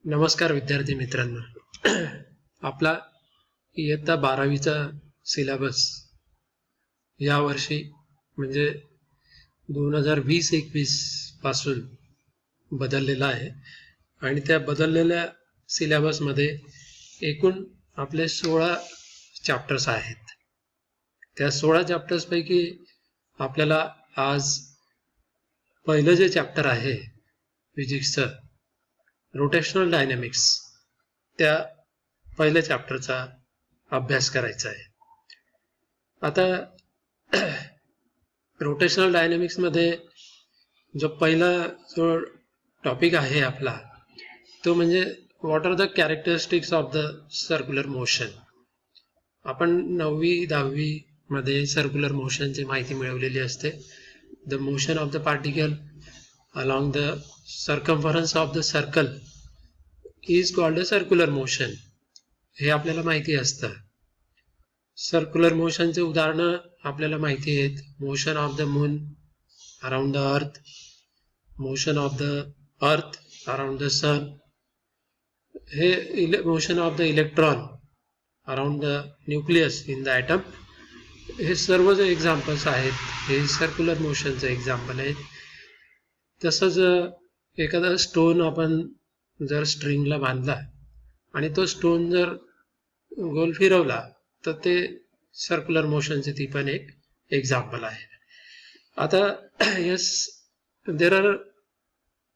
नमस्कार विद्यार्थी मित्रांनो. आपला इयत्ता 12वीचा सिलेबस या वर्षी म्हणजे 2020-21 पासून बदललेला आहे आणि त्या बदललेल्या सिलेबसमध्ये एकूण आपले 16 चॅप्टर्स आहेत. त्या 16 चॅप्टर्सपैकी आपल्याला आज पहिलं जे चॅप्टर आहे फिजिक्सचं रोटेशनल डायनॅमिक्स, त्या पहिल्या चॅप्टरचा अभ्यास करायचा आहे. आता रोटेशनल डायनॅमिक्समध्ये जो पहिला जो टॉपिक आहे आपला तो म्हणजे what are the characteristics of the circular motion. आपण 9वी-10वी मध्ये सर्क्युलर मोशनची माहिती मिळवलेली असते. The motion of the particle along the circumference of the circle is called a circular motion. हे आपल्याला माहिती असतं. सर्क्युलर मोशनचे उदाहरणं आपल्याला माहिती आहेत. Motion of the moon around the earth, motion of the earth around the sun, हे motion of the electron around the nucleus in the atom, हे सर्व जे एक्झाम्पल्स आहेत हे सर्क्युलर मोशनचे एक्झाम्पल आहेत. तसंच एखादा स्टोन आपण जर स्ट्रिंगला बांधला आणि तो स्टोन जर गोल फिरवला तर ते सर्क्युलर मोशनची ती पण एक एक्झाम्पल आहे. आता yes, there are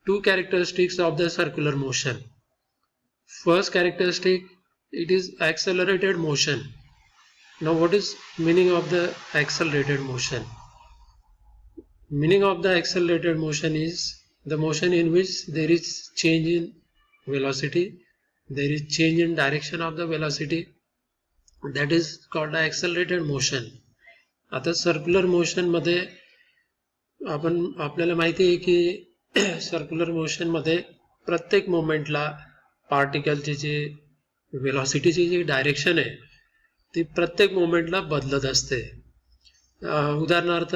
2 characteristics of the circular motion. First characteristic, it is accelerated motion. Now what is meaning of the accelerated motion? Meaning of the accelerated motion is the motion in which there is change in velocity, there is change in direction of the velocity, that is called the accelerated motion. आता circular motion मध्ये आपल्याला माहिती आहे की circular motion मध्ये प्रत्येक मोमेंटला पार्टिकलची जी वेलॉसिटीची जी direction आहे ती प्रत्येक मोमेंटला बदलत असते. उदाहरणार्थ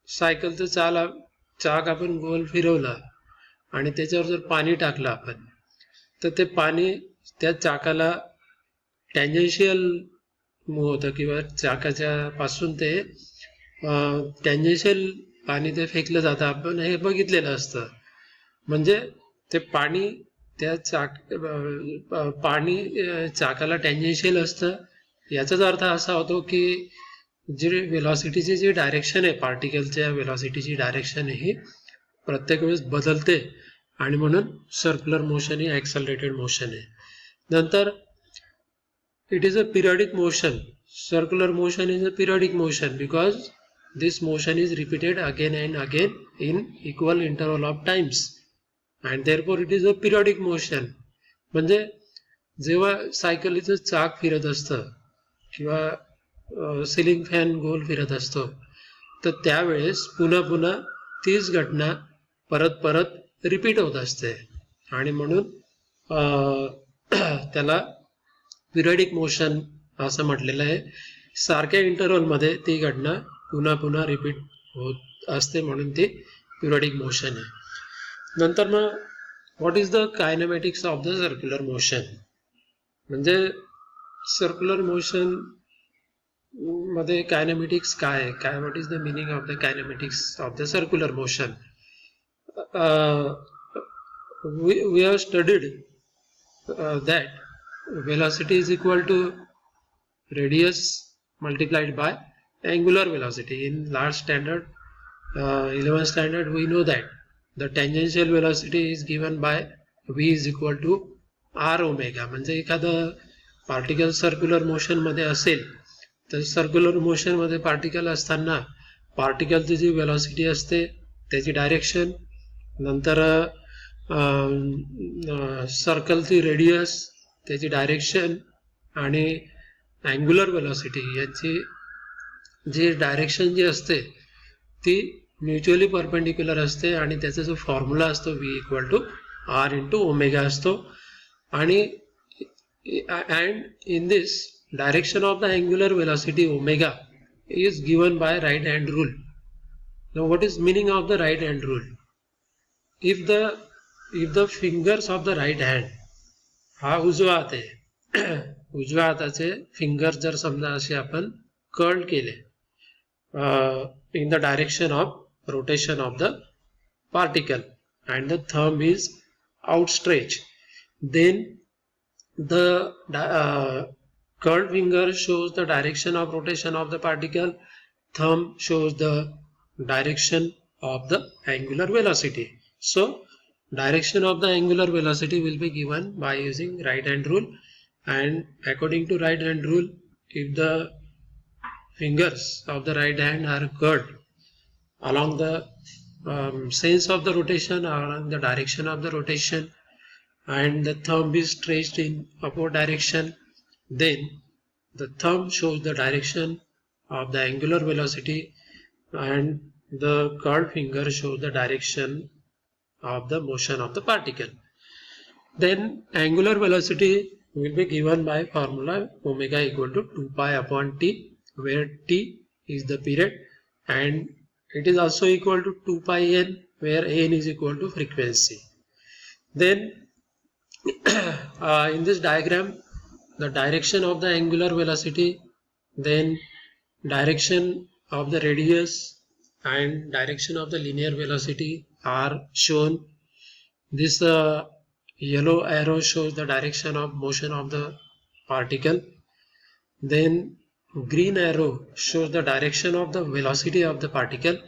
सायकलचं चाक आपण गोल फिरवला आणि त्याच्यावर जर पाणी टाकलं आपण तर ते पाणी त्या चाकाला टँजेन्शियल मूव्ह होतं किंवा चाकाच्या पासून ते टँजेन्शियल पाणी ते फेकलं जातं. आपण हे बघितलेलं असतं. म्हणजे ते पाणी चाकाला टँजेन्शियल असतं. याचाच अर्थ असा होतो की जी वेलॉसिटीची जी डायरेक्शन आहे, पार्टिकलच्या वेलॉसिटीची डायरेक्शन ही प्रत्येक वेळेस बदलते आणि म्हणून सर्क्युलर मोशन ही ॲक्सेलरेटेड मोशन आहे. नंतर it is a periodic motion. Circular motion is a periodic motion because this motion is repeated again and again in equal interval of times and therefore it is a periodic motion. म्हणजे जेव्हा सायकलीचं चाक फिरत असतं किंवा ceiling fan गोल फिरत असतो तर त्यावेळेस पुन्हा पुन्हा तीच घटना परत परत रिपीट होत असते आणि म्हणून त्याला पिरियडिक मोशन असं म्हटलेलं आहे. सारख्या इंटरव्हलमध्ये ती घटना पुन्हा पुन्हा रिपीट होत असते म्हणून ती पिरियडिक मोशन आहे. नंतर मग what is the kinematics of the circular motion. म्हणजे सर्क्युलर मोशन मध्ये कायनेमॅटिक्स काय आहे, काय what is the meaning of the kinematics of the circular motion. We have studied that velocity is equal to radius multiplied by angular velocity. In last standard 11th standard we know that the tangential velocity is given by v is equal to r omega. म्हणजे एखादं particle circular motion मध्ये असेल तर circular motion मध्ये particle असताना पार्टिकलची जी velocity असते त्याची direction, नंतर सर्कलची रेडियस त्याची डायरेक्शन आणि अँग्युलर वेलॉसिटी याची जी डायरेक्शन जी असते ती म्युच्युअली परपेंडिक्युलर असते आणि त्याचा जो फॉर्म्युला असतो v equal to r into omega असतो. आणि and in this direction of the angular velocity omega is given by right hand rule. Now what is meaning of the right hand rule? If the if the fingers of the right hand, हा उजवा हात आहे, उजव्या हाताचे finger जर समजा असे आपण कर्ल केले in the direction of rotation of the particle and the thumb is outstretched, then the curled finger shows the direction of rotation of the particle, thumb shows the direction of the angular velocity. So direction of the angular velocity will be given by using right hand rule, and according to right hand rule, if the fingers of the right hand are curled along the sense of the rotation, along the direction of the rotation, and the thumb is stretched in upward direction, then the thumb shows the direction of the angular velocity and the curled finger shows the direction of the motion of the particle. Then angular velocity will be given by formula omega equal to 2 pi upon t, where t is the period and it is also equal to 2 pi n, where n is equal to frequency. Then in this diagram, the direction of the angular velocity, then direction of the radius and direction of the linear velocity are shown. This yellow arrow shows the direction of motion of the particle. Then green arrow shows the direction of the velocity of the particle,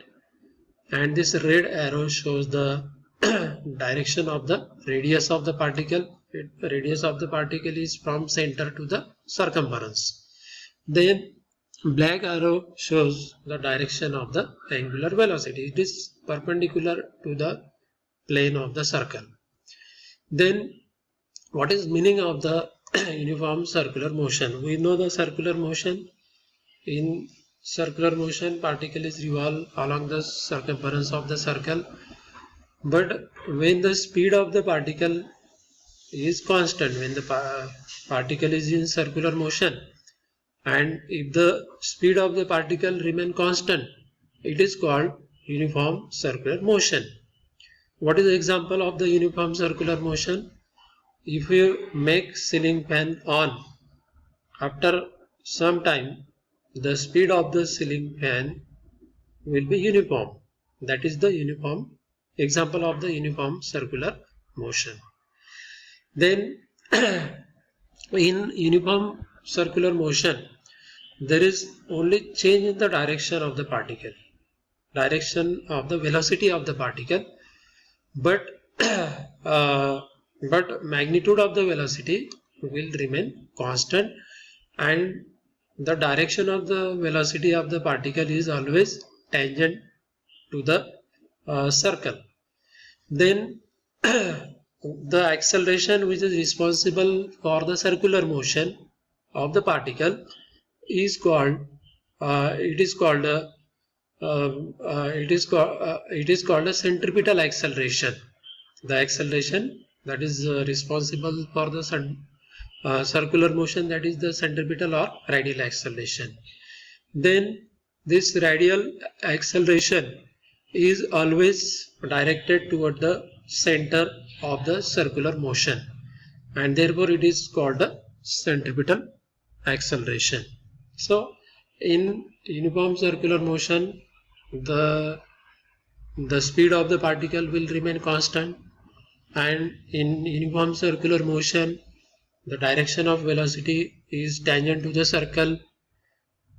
and this red arrow shows the direction of the radius of the particle. The radius of the particle is from center to the circumference. Then black arrow shows the direction of the angular velocity. It is perpendicular to the plane of the circle. Then what is meaning of the uniform circular motion? We know the circular motion. In circular motion, particle is revolve along the circumference of the circle, but when the speed of the particle is constant, when the particle is in circular motion, and if the speed of the particle remain constant, it is called uniform circular motion. What is the example of the uniform circular motion? If you make ceiling fan on, after some time the speed of the ceiling fan will be uniform. That is the uniform example of the uniform circular motion. Then in uniform circular motion, there is only change in the direction of the particle, direction of the velocity of the particle, but magnitude of the velocity will remain constant, and the direction of the velocity of the particle is always tangent to the circle. Then the acceleration which is responsible for the circular motion of the particle is called it is called a centripetal acceleration. The acceleration that is responsible for the circular motion, that is the centripetal or radial acceleration. Then this radial acceleration is always directed toward the center of the circular motion, and therefore it is called the centripetal acceleration. So in uniform circular motion, the speed of the particle will remain constant, and in uniform circular motion the direction of velocity is tangent to the circle.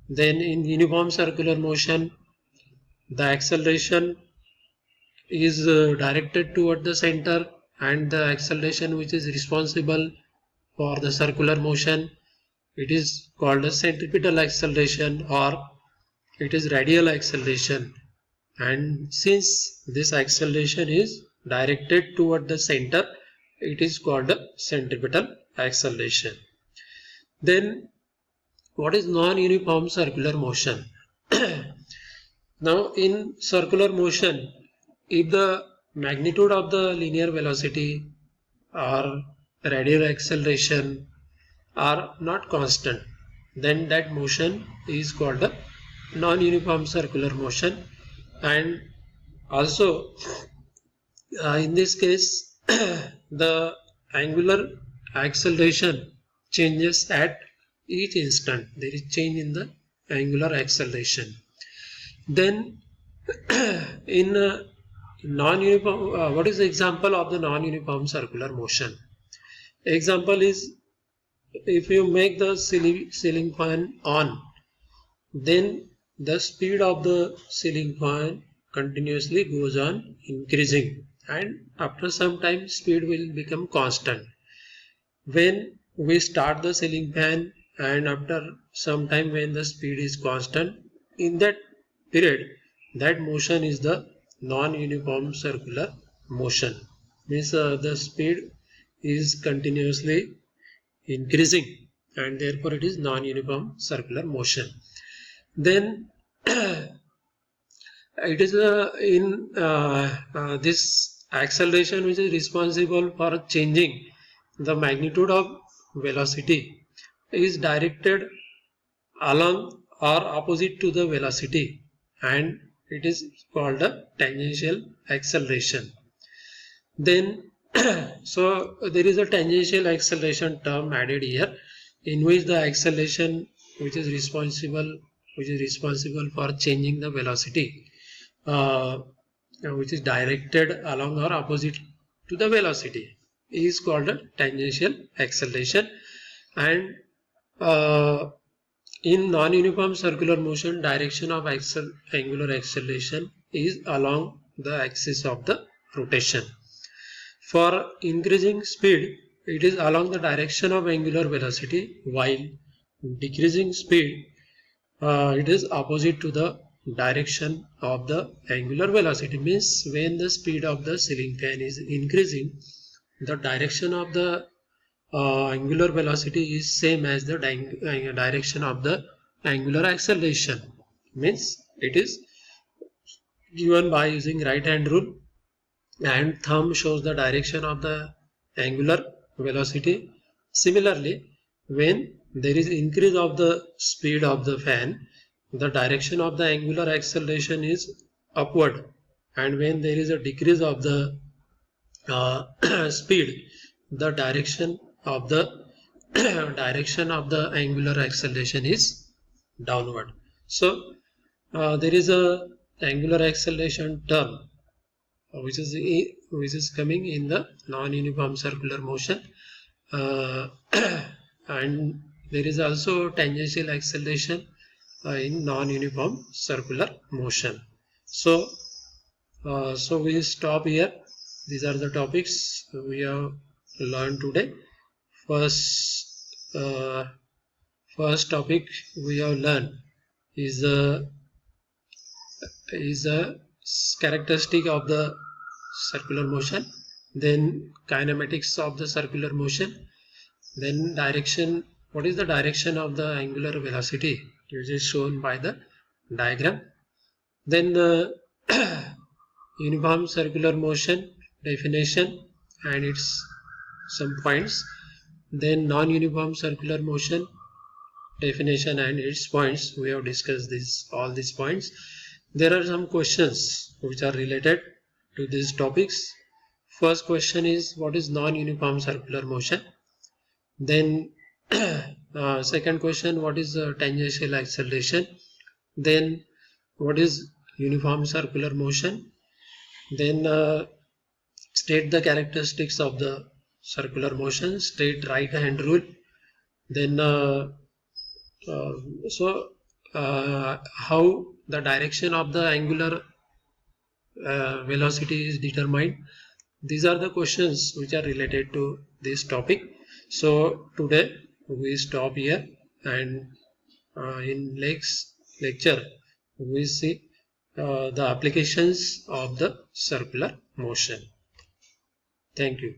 Then in uniform circular motion the acceleration is directed toward the center, and the acceleration which is responsible for the circular motion, it is called a centripetal acceleration or it is radial acceleration. And since this acceleration is directed toward the center, it is called a centripetal acceleration. Then what is non-uniform circular motion? Now in circular motion, if the magnitude of the linear velocity or radial acceleration are not constant, then that motion is called a non-uniform circular motion. And also in this case the angular acceleration changes at each instant. There is change in the angular acceleration. Then in non-uniform, what is the example of the non-uniform circular motion? Example is, if you make the ceiling fan on, then the speed of the ceiling fan continuously goes on increasing, and after some time speed will become constant. When we start the ceiling fan and after some time when the speed is constant, in that period, that motion is the non-uniform circular motion. Means the speed is continuously increasing, and therefore it is non-uniform circular motion. Then it is in this acceleration which is responsible for changing the magnitude of velocity is directed along or opposite to the velocity, and it is called a tangential acceleration. Then so there is a tangential acceleration term added here, in which the acceleration which is responsible for changing the velocity, which is directed along or opposite to the velocity, is called a tangential acceleration. And in non-uniform circular motion, direction of angular acceleration is along the axis of the rotation. For increasing speed, it is along the direction of angular velocity, while decreasing speed, it is opposite to the direction of the angular velocity. Means when the speed of the ceiling fan is increasing, the direction of the angular velocity is same as the direction of the angular acceleration. Means it is given by using right hand rule, and thumb shows the direction of the angular velocity. Similarly, when there is increase of the speed of the fan, the direction of the angular acceleration is upward, and when there is a decrease of the speed, the direction of the angular acceleration is downward. So there is a angular acceleration term which is coming in the non-uniform circular motion, uh, and there is also tangential acceleration in non-uniform circular motion. So we stop here. These are the topics we have learned today. First topic we have learned is a characteristic of the circular motion, then kinematics of the circular motion, then direction. What is the direction of the angular velocity, which is shown by the diagram. Then the uniform circular motion definition and its some points. Then non-uniform circular motion definition and its points. We have discussed all these points. There are some questions which are related to these topics. First question is, what is non-uniform circular motion? Then second question, what is tangential acceleration? Then what is uniform circular motion? Then state the characteristics of the circular motion, state right hand rule. Then how the direction of the angular velocity is determined. These are the questions which are related to this topic. So today we stop here, and in next lecture we see the applications of the circular motion. Thank you.